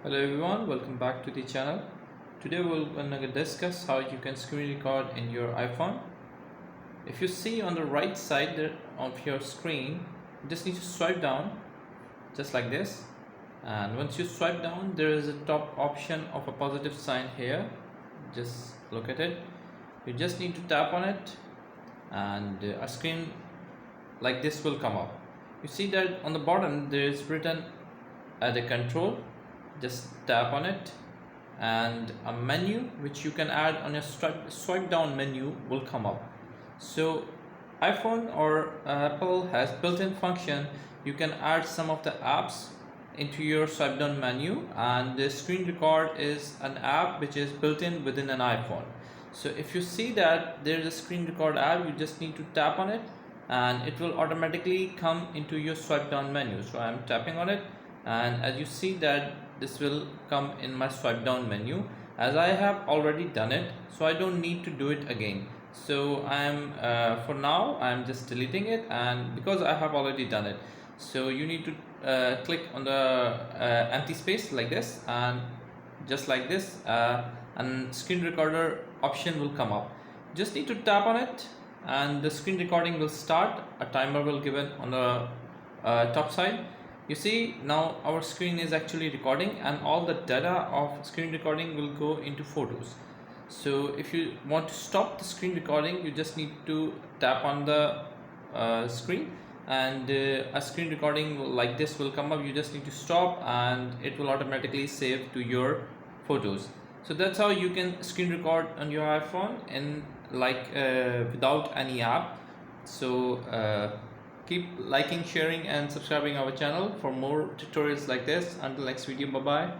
Hello everyone, welcome back to the channel. Today we're gonna discuss how you can screen record in your iPhone. If you see on the right side of your screen, you just need to swipe down just like this. And once you swipe down, there is a top option of a positive sign here. Just look at it. You just need to tap on it and a screen like this will come up. You see that on the bottom there is written add a control. Just tap on it and a menu which you can add on your swipe down menu will come up. So iPhone or Apple has built-in function. You can add some of the apps into your swipe down menu, and the screen record is an app which is built in within an iPhone. So if you see that there is a screen record app, you just need to tap on it and it will automatically come into your swipe down menu. So I'm tapping on it, and as you see that this will come in my swipe down menu. As I have already done it, so I don't need to do it again. So I'm for now I'm just deleting it, and because I have already done it, so you need to click on the empty space like this, and just like this, and screen recorder option will come up. Just need to tap on it and the screen recording will start. A timer will given on the top side. You see now our screen is actually recording, and all the data of screen recording will go into photos. So if you want to stop the screen recording, you just need to tap on the screen, and a screen recording like this will come up. You just need to stop and it will automatically save to your photos. So that's how you can screen record on your iPhone and without any app. So keep liking, sharing and subscribing our channel for more tutorials like this. Until next video, bye bye.